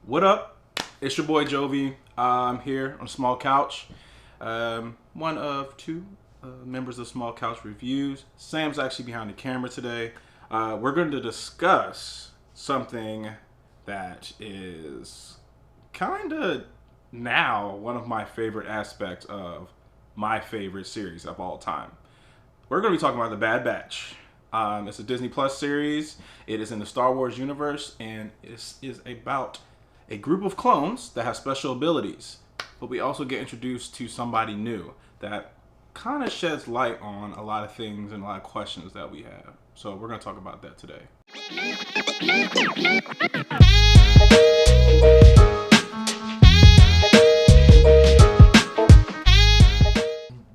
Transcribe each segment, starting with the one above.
What up? It's your boy Jovi. I'm here on Small Couch. One of two members of Small Couch Reviews. Sam's actually behind the camera today. We're going to discuss something that is kind of now one of my favorite aspects of my favorite series of all time. We're going to be talking about The Bad Batch. It's a Disney Plus series. It is in the Star Wars universe, and it is about a group of clones that have special abilities. But we also get introduced to somebody new that kind of sheds light on a lot of things and a lot of questions that we have. So we're going to talk about that today.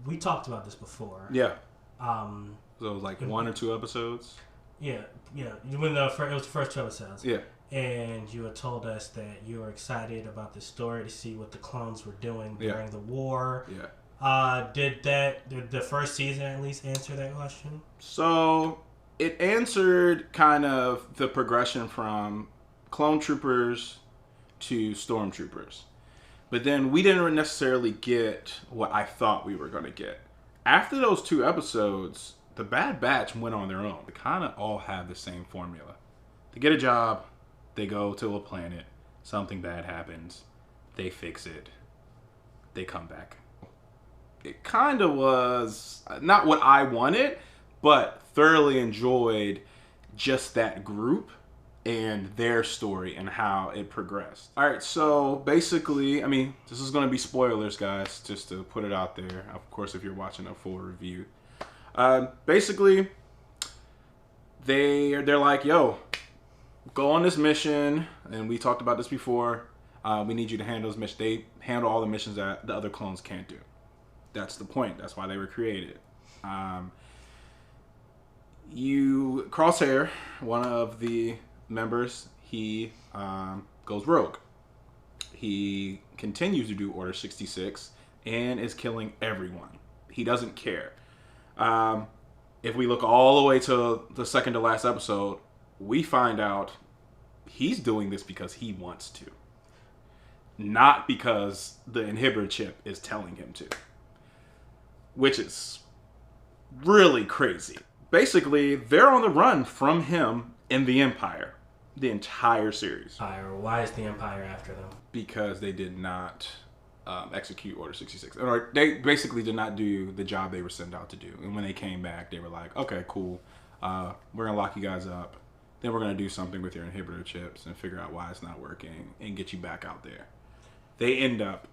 We talked about this before. Yeah. Um, So it was like one or two episodes. yeah. When it was the first two episodes. Yeah. And you had told us that you were excited about the story to see what the clones were doing Yeah. during the war. Yeah. Did the first season at least answer that question? So it answered kind of the progression from clone troopers to stormtroopers. But then we didn't necessarily get what I thought we were going to get. After those two episodes, the Bad Batch went on their own. They kind of all have the same formula. They get a job, they go to a planet, something bad happens, they fix it, they come back. It kind of was not what I wanted, but thoroughly enjoyed just that group and their story and how it progressed. All right, so basically, I mean, this is going to be spoilers, guys, just to put it out there. Of course, if you're watching a full review. Basically, they're like, yo, go on this mission, and we talked about this before. We need you to handle this mission. They handle all the missions that the other clones can't do. That's the point. That's why they were created. Crosshair, one of the members, he goes rogue. He continues to do Order 66 and is killing everyone. He doesn't care. If we look all the way to the second to last episode, we find out he's doing this because he wants to. Not because the inhibitor chip is telling him to. Which is really crazy. Basically, they're on the run from him in the Empire. The entire series. Why is the Empire after them? Because they did not execute Order 66. Or they basically did not do the job they were sent out to do. And when they came back, they were like, okay, cool. We're going to lock you guys up. Then we're going to do something with your inhibitor chips and figure out why it's not working and get you back out there. They end up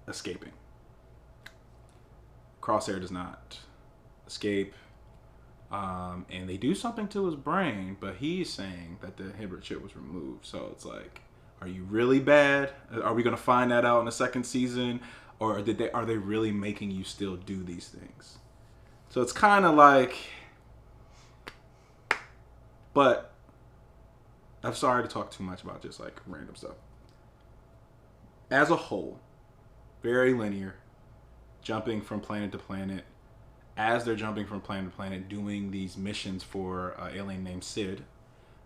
escaping. Crosshair does not escape. And they do something to his brain, but he's saying that the inhibitor chip was removed. So it's like, are you really bad? Are we going to find that out in the second season? Or are they really making you still do these things? So it's kind of like, but I'm sorry to talk too much about just like random stuff. As a whole, very linear, jumping from planet to planet. As they're jumping from planet to planet, doing these missions for an alien named Sid,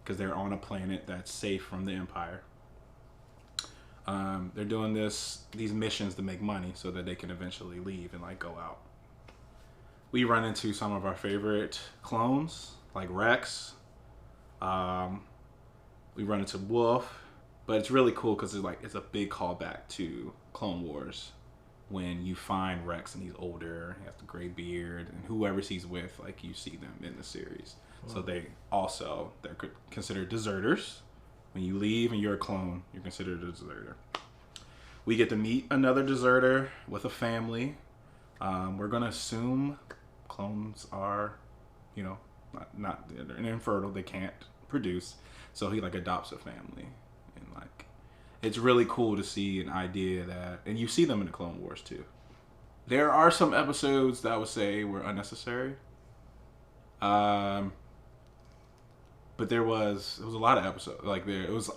because they're on a planet that's safe from the Empire. They're doing these missions to make money so that they can eventually leave and like go out. We run into some of our favorite clones, like Rex. We run into Wolf, but it's really cool because it's a big callback to Clone Wars. When you find Rex and he's older, he has the gray beard, and whoever he's with, like you see them in the series. So they're considered deserters. When you leave and you're a clone, you're considered a deserter. We get to meet another deserter with a family. We're gonna assume clones are, not they're infertile. They can't produce, so he like adopts a family, and like. It's really cool to see an idea that, and you see them in the Clone Wars too. There are some episodes that I would say were unnecessary. But there was a lot of episodes.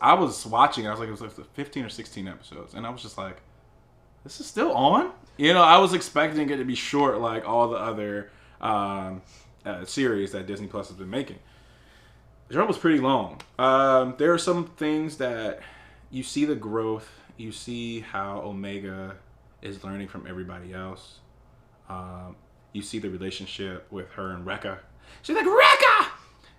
I was watching, it was like 15 or 16 episodes, and I was just like, this is still on? I was expecting it to be short like all the other series that Disney Plus has been making. The show was pretty long. There are some things that you see the growth. You see how Omega is learning from everybody else. You see the relationship with her and Rekka. She's like, Rekka!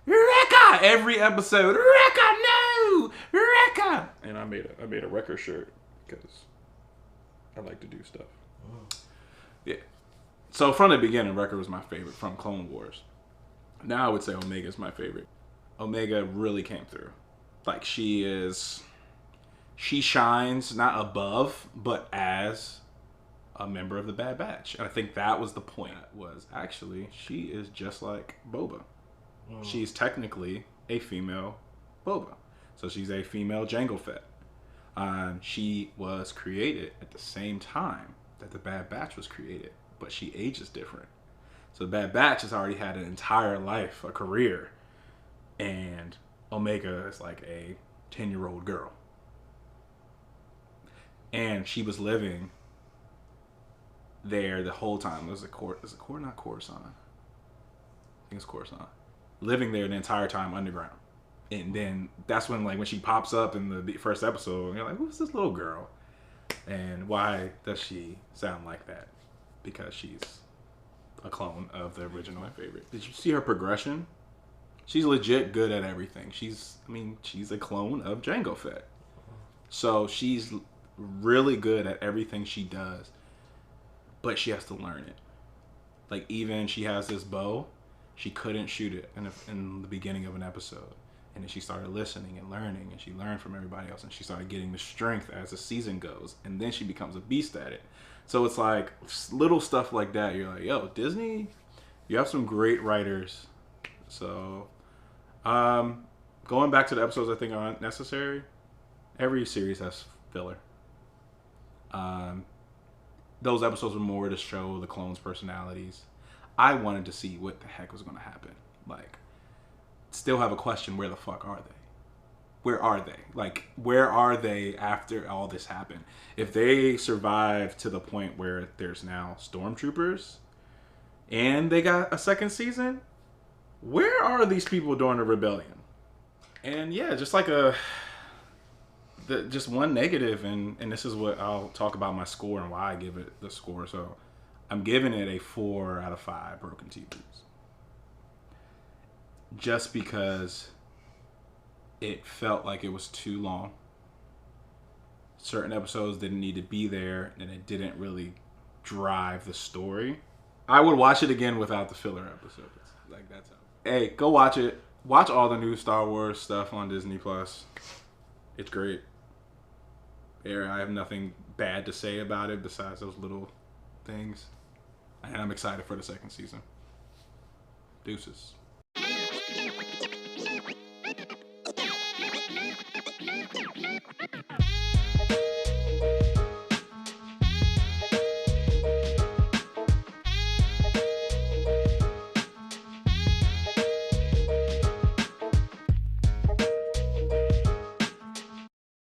Rekka! Every episode, Rekka, no! Rekka! And I made a Rekka shirt because I like to do stuff. Yeah. So from the beginning, Rekka was my favorite from Clone Wars. Now I would say Omega's my favorite. Omega really came through. Like, she shines not above, but as a member of the Bad Batch. And I think that was the point. Was actually, she is just like Boba. She's technically a female Boba. So she's a female Jango Fett. She was created at the same time that the Bad Batch was created, but she ages different. So the Bad Batch has already had an entire life, a career, and Omega is like a 10-year-old girl. And she was living there the whole time. Is it not Coruscant? I think it's Coruscant. Living there the entire time underground. And then that's when she pops up in the first episode, and you're like, who's this little girl? And why does she sound like that? Because she's a clone of the original. My favorite. Did you see her progression? She's legit good at everything. She's a clone of Jango Fett. So she's really good at everything she does. But she has to learn it. Like, even she has this bow, she couldn't shoot it in the beginning of an episode. And then she started listening and learning, and she learned from everybody else, and she started getting the strength as the season goes. And then she becomes a beast at it. So it's like little stuff like that. You're like, yo, Disney, you have some great writers. So, going back to the episodes I think are unnecessary, every series has filler. Those episodes were more to show the clones' personalities. I wanted to see what the heck was going to happen. Like, still have a question, where the fuck are they? Where are they? Like, where are they after all this happened? If they survive to the point where there's now stormtroopers and they got a second season, where are these people during the rebellion? And yeah, just like just one negative, and this is what I'll talk about my score and why I give it the score. So I'm giving it a 4 out of 5 broken TVs. Just because it felt like it was too long. Certain episodes didn't need to be there, and it didn't really drive the story. I would watch it again without the filler episodes. Like, that's how. Hey, go watch it. Watch all the new Star Wars stuff on Disney Plus. It's great. I have nothing bad to say about it besides those little things. And I'm excited for the second season. Deuces.